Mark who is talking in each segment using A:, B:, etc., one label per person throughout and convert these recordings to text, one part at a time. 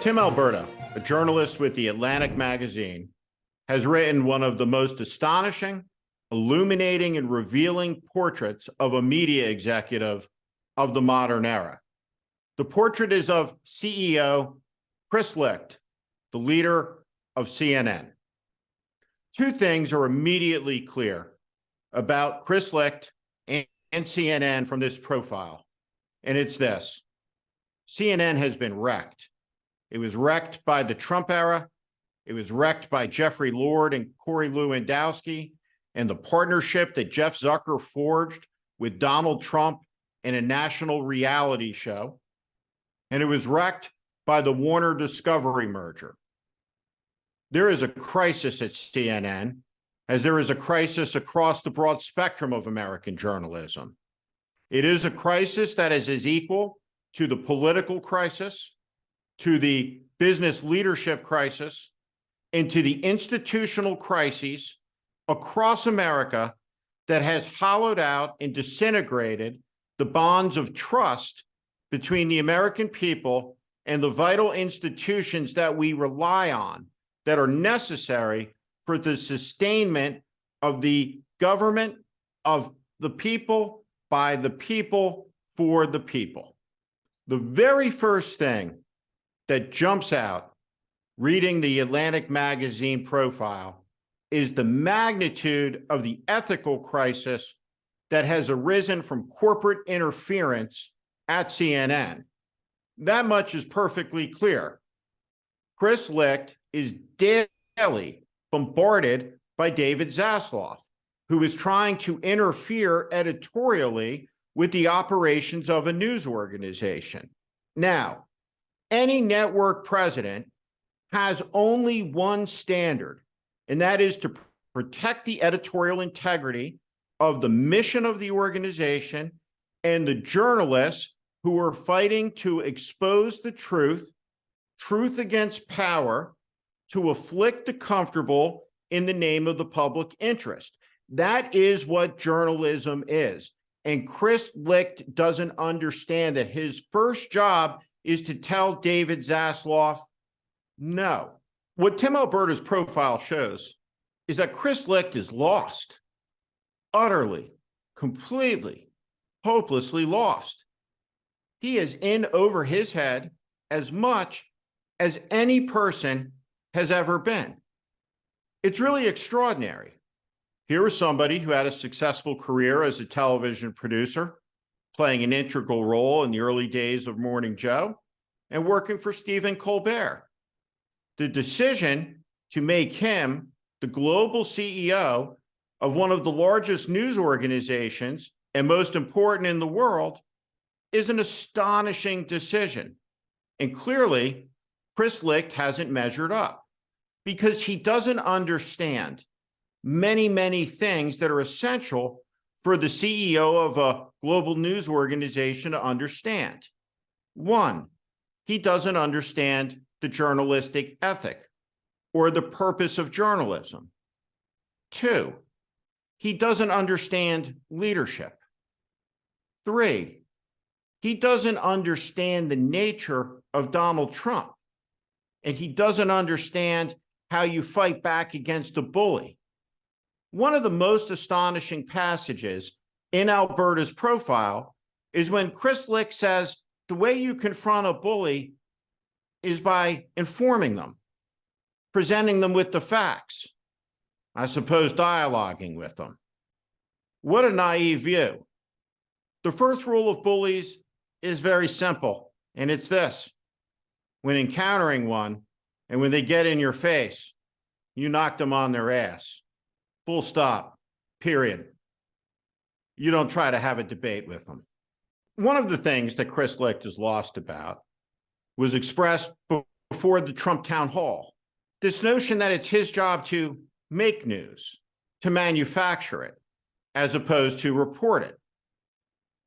A: Tim Alberta, a journalist with the Atlantic magazine, has written one of the most astonishing, illuminating, and revealing portraits of a media executive of the modern era. The portrait is of CEO Chris Licht, the leader of CNN. Two things are immediately clear about Chris Licht and CNN from this profile, and it's this. CNN has been wrecked. It was wrecked by the Trump era. It was wrecked by Jeffrey Lord and Corey Lewandowski and the partnership that Jeff Zucker forged with Donald Trump in a national reality show. And it was wrecked by the Warner Discovery merger. There is a crisis at CNN, as there is a crisis across the broad spectrum of American journalism. It is a crisis that is as equal to the political crisis, to the business leadership crisis, and to the institutional crises across America that has hollowed out and disintegrated the bonds of trust between the American people and the vital institutions that we rely on that are necessary for the sustainment of the government of the people, by the people, for the people. The very first thing that jumps out reading the Atlantic magazine profile is the magnitude of the ethical crisis that has arisen from corporate interference at CNN. That much is perfectly clear. Chris Licht is daily bombarded by David Zaslav, who is trying to interfere editorially with the operations of a news organization. Now, any network president has only one standard, and that is to protect the editorial integrity of the mission of the organization and the journalists who are fighting to expose the truth, truth against power, to afflict the comfortable in the name of the public interest. That is what journalism is. And Chris Licht doesn't understand that his first job is to tell David Zaslav, no. What Tim Alberta's profile shows is that Chris Licht is lost, utterly, completely, hopelessly lost. He is in over his head as much as any person has ever been. It's really extraordinary. Here is somebody who had a successful career as a television producer, playing an integral role in the early days of Morning Joe, and working for Stephen Colbert. The decision to make him the global CEO of one of the largest news organizations and most important in the world is an astonishing decision. And clearly, Chris Licht hasn't measured up because he doesn't understand many, many things that are essential for the CEO of a global news organization to understand. One, he doesn't understand the journalistic ethic or the purpose of journalism. Two, he doesn't understand leadership. Three, he doesn't understand the nature of Donald Trump, and he doesn't understand how you fight back against a bully. One of the most astonishing passages in Alberta's profile is when Chris Licht says the way you confront a bully is by informing them, presenting them with the facts, I suppose dialoguing with them. What a naive view. The first rule of bullies is very simple, and it's this. When encountering one, and when they get in your face, you knock them on their ass. Full stop, period. You don't try to have a debate with them. One of the things that Chris Licht is lost about was expressed before the Trump town hall. This notion that it's his job to make news, to manufacture it, as opposed to report it.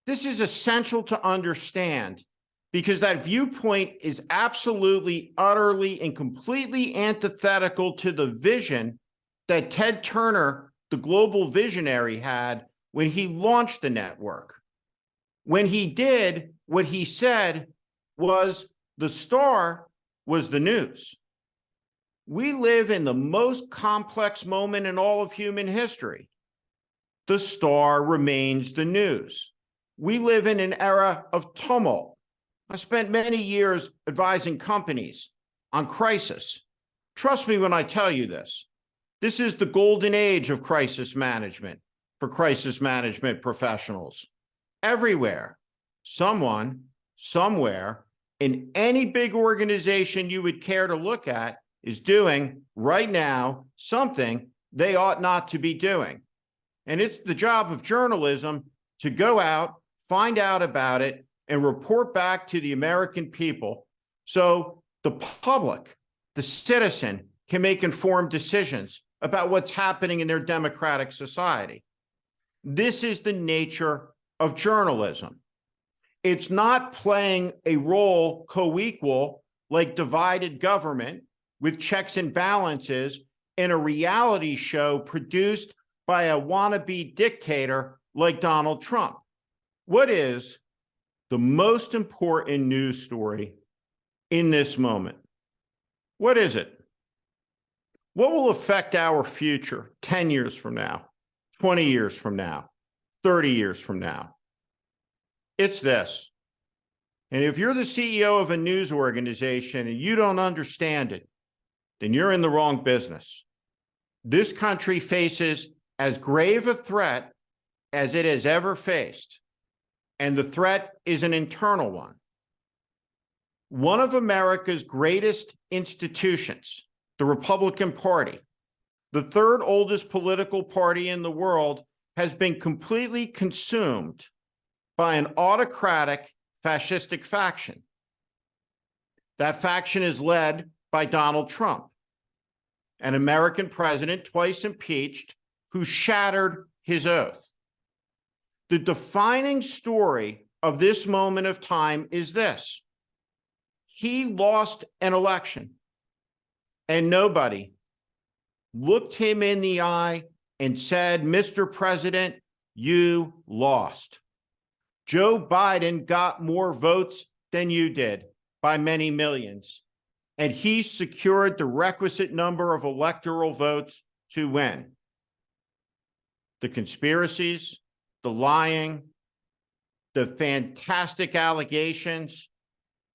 A: This is essential to understand because that viewpoint is absolutely, utterly, and completely antithetical to the vision that Ted Turner, the global visionary, had when he launched the network. When he did, what he said was the star was the news. We live in the most complex moment in all of human history. The star remains the news. We live in an era of tumult. I spent many years advising companies on crisis. Trust me when I tell you this. This is the golden age of crisis management for crisis management professionals. Everywhere, someone, somewhere, in any big organization you would care to look at is doing right now something they ought not to be doing. And it's the job of journalism to go out, find out about it, and report back to the American people so the public, the citizen, can make informed decisions about what's happening in their democratic society. This is the nature of journalism. It's not playing a role co-equal like divided government with checks and balances in a reality show produced by a wannabe dictator like Donald Trump. What is the most important news story in this moment? What is it? What will affect our future 10 years from now, 20 years from now, 30 years from now? It's this. And if you're the CEO of a news organization and you don't understand it, then you're in the wrong business. This country faces as grave a threat as it has ever faced, and the threat is an internal one. One of America's greatest institutions, the Republican Party, the third oldest political party in the world, has been completely consumed by an autocratic, fascistic faction. That faction is led by Donald Trump, an American president twice impeached who shattered his oath. The defining story of this moment of time is this: he lost an election, and nobody looked him in the eye and said, "Mr. President, you lost. Joe Biden got more votes than you did by many millions, and he secured the requisite number of electoral votes to win." The conspiracies, the lying, the fantastic allegations,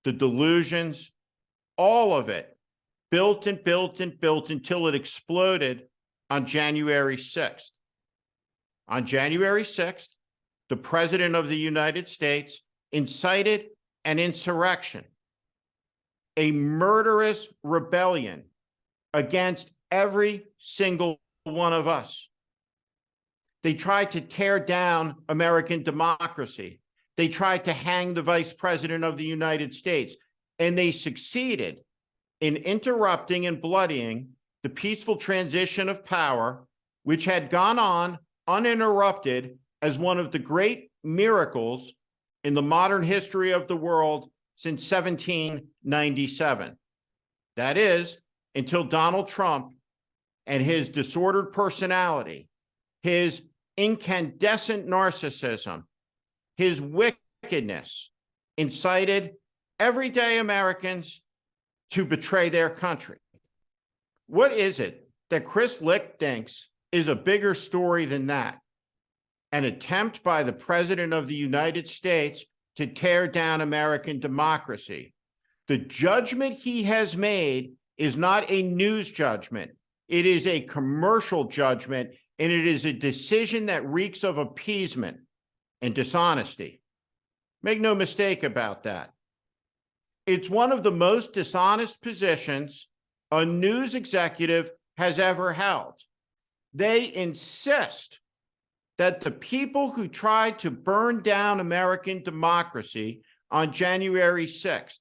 A: the delusions, all of it built and built and built until it exploded on January 6th. On January 6th, the President of the United States incited an insurrection, a murderous rebellion against every single one of us. They tried to tear down American democracy. They tried to hang the Vice President of the United States, and they succeeded in interrupting and bloodying the peaceful transition of power, which had gone on uninterrupted as one of the great miracles in the modern history of the world since 1797. That is, until Donald Trump and his disordered personality, his incandescent narcissism, his wickedness incited everyday Americans to betray their country. What is it that Chris Licht thinks is a bigger story than that? An attempt by the President of the United States to tear down American democracy. The judgment he has made is not a news judgment. It is a commercial judgment, and it is a decision that reeks of appeasement and dishonesty. Make no mistake about that. It's one of the most dishonest positions a news executive has ever held. They insist that the people who tried to burn down American democracy on January 6th,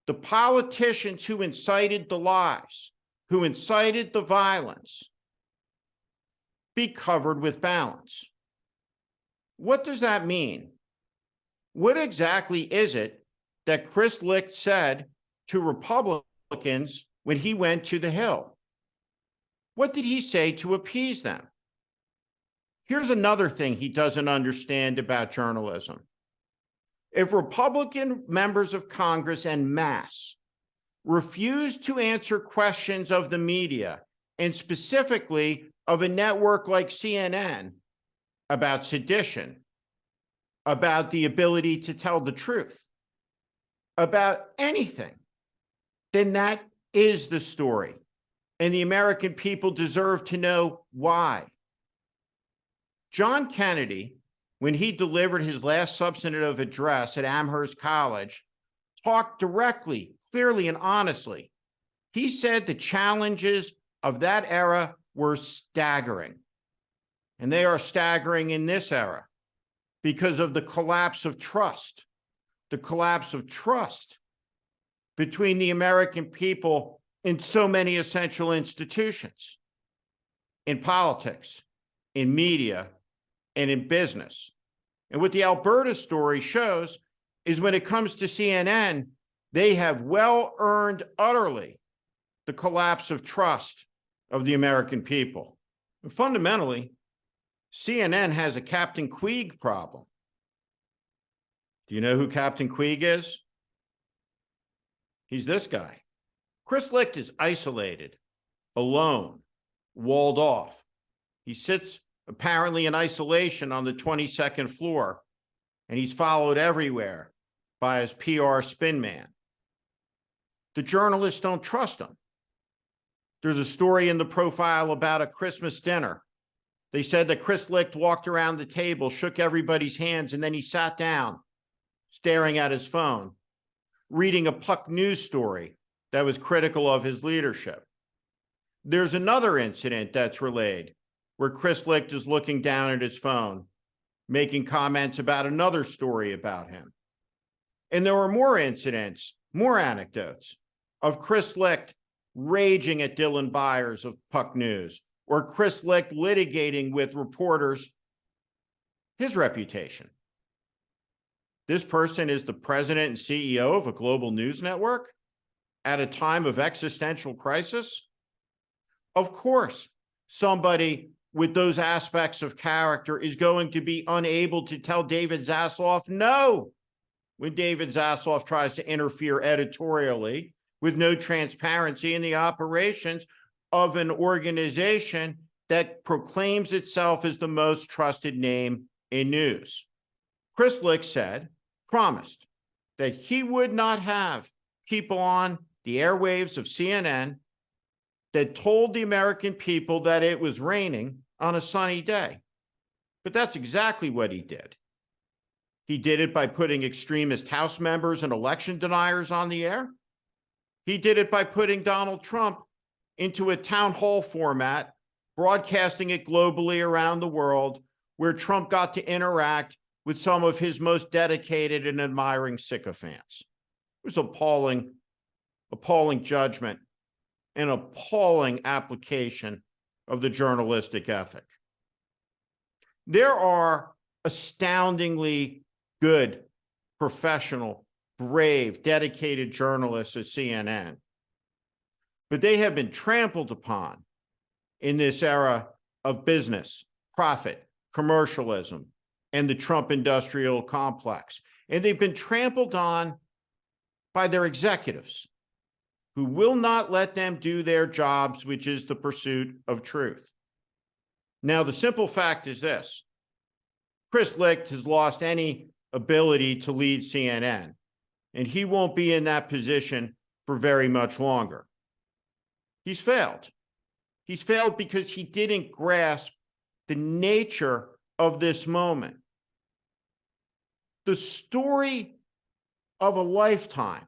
A: the politicians who incited the lies, who incited the violence, be covered with balance. What does that mean? What exactly is it that Chris Licht said to Republicans when he went to the Hill? What did he say to appease them? Here's another thing he doesn't understand about journalism. If Republican members of Congress en masse refused to answer questions of the media, and specifically of a network like CNN, about sedition, about the ability to tell the truth, about anything, then that is the story. And the American people deserve to know why. John Kennedy, when he delivered his last substantive address at Amherst College, talked directly, clearly, and honestly. He said the challenges of that era were staggering. And they are staggering in this era because of the collapse of trust, between the American people in so many essential institutions, in politics, in media, and in business. And what the Alberta story shows is when it comes to CNN, they have well earned utterly the collapse of trust of the American people. And fundamentally, CNN has a Captain Queeg problem. Do you know who Captain Queeg is? He's this guy. Chris Licht is isolated, alone, walled off. He sits apparently in isolation on the 22nd floor, and he's followed everywhere by his PR spin man. The journalists don't trust him. There's a story in the profile about a Christmas dinner. They said that Chris Licht walked around the table, shook everybody's hands, and then he sat down, staring at his phone, reading a Puck news story that was critical of his leadership. There's another incident that's relayed where Chris Licht is looking down at his phone, making comments about another story about him. And there were more incidents, more anecdotes of Chris Licht raging at Dylan Byers of Puck News, or Chris Licht litigating with reporters his reputation. This person is the president and CEO of a global news network at a time of existential crisis. Of course, somebody with those aspects of character is going to be unable to tell David Zasloff no when David Zasloff tries to interfere editorially with no transparency in the operations of an organization that proclaims itself as the most trusted name in news. Chris Licht promised that he would not have people on the airwaves of CNN that told the American people that it was raining on a sunny day. But that's exactly what he did. He did it by putting extremist House members and election deniers on the air. He did it by putting Donald Trump into a town hall format, broadcasting it globally around the world, where Trump got to interact with some of his most dedicated and admiring sycophants. It was appalling judgment, an appalling application of the journalistic ethic. There are astoundingly good, professional, brave, dedicated journalists at CNN, but they have been trampled upon in this era of business, profit, commercialism, and the Trump industrial complex. And they've been trampled on by their executives, who will not let them do their jobs, which is the pursuit of truth. Now, the simple fact is this: Chris Licht has lost any ability to lead CNN, and he won't be in that position for very much longer. He's failed. He's failed because he didn't grasp the nature of this moment. The story of a lifetime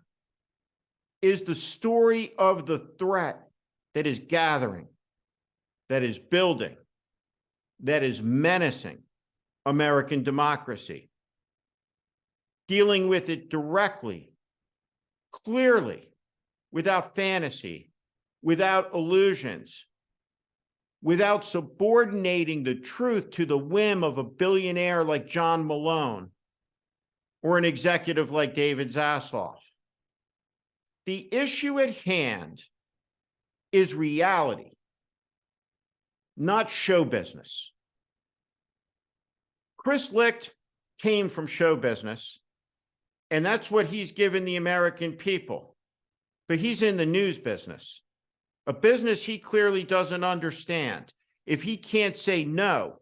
A: is the story of the threat that is gathering, that is building, that is menacing American democracy. Dealing with it directly, clearly, without fantasy, without illusions, without subordinating the truth to the whim of a billionaire like John Malone or an executive like David Zasloff. The issue at hand is reality, not show business. Chris Licht came from show business, and that's what he's given the American people. but he's in the news business, a business he clearly doesn't understand. If he can't say no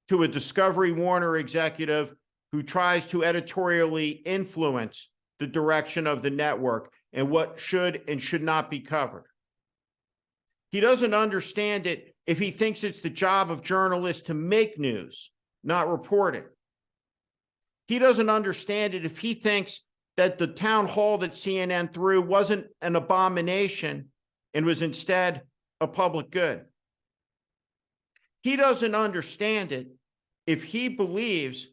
A: to a Discovery Warner executive who tries to editorially influence the direction of the network and what should and should not be covered. He doesn't understand it if he thinks it's the job of journalists to make news, not report it. He doesn't understand it if he thinks that the town hall that CNN threw wasn't an abomination and was instead a public good. He doesn't understand it if he believes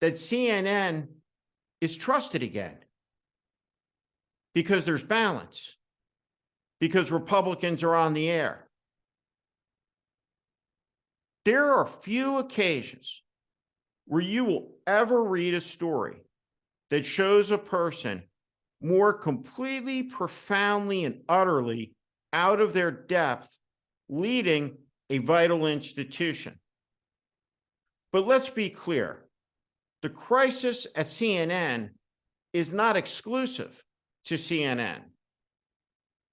A: that CNN is trusted again because there's balance, because Republicans are on the air. There are few occasions where you will ever read a story that shows a person more completely, profoundly, and utterly out of their depth leading a vital institution. But let's be clear, the crisis at CNN is not exclusive to CNN.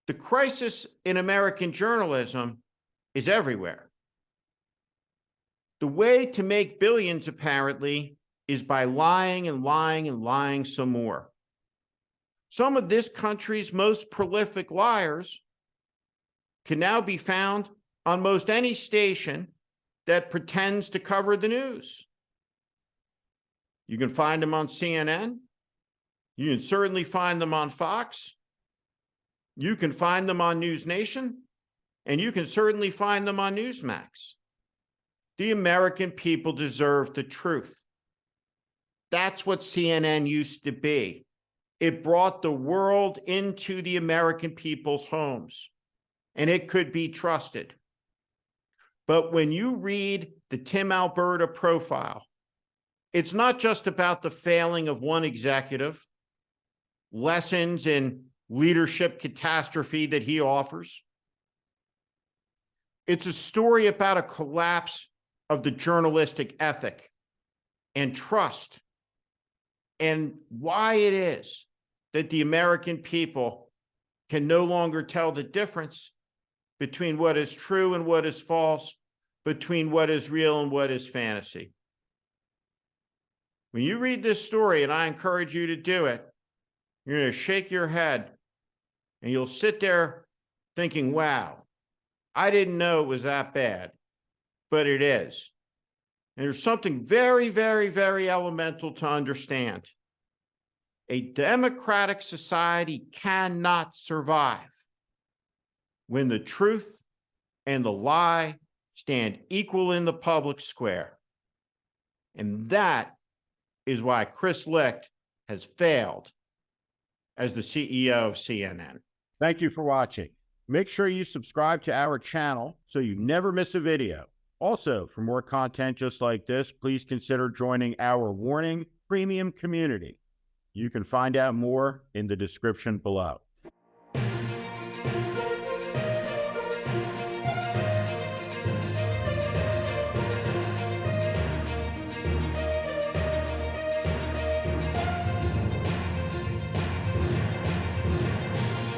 A: The crisis in American journalism is everywhere. The way to make billions, apparently, is by lying and lying and lying some more. Some of this country's most prolific liars can now be found on most any station that pretends to cover the news. You can find them on CNN. You can certainly find them on Fox. You can find them on News Nation, and you can certainly find them on Newsmax. The American people deserve the truth. That's what CNN used to be. It brought the world into the American people's homes, and it could be trusted. But when you read the Tim Alberta profile, it's not just about the failing of one executive, lessons in leadership catastrophe that he offers. It's a story about a collapse of the journalistic ethic and trust, and why it is that the American people can no longer tell the difference between what is true and what is false, between what is real and what is fantasy. When you read this story, and I encourage you to do it, you're going to shake your head and you'll sit there thinking, wow, I didn't know it was that bad, but it is. And there's something very, very, very elemental to understand. A democratic society cannot survive when the truth and the lie stand equal in the public square. And that is why Chris Licht has failed as the CEO of CNN. Thank you for watching. Make sure you subscribe to our channel so you never miss a video. Also, for more content just like this, please consider joining our Warning Premium community. You can find out more in the description below.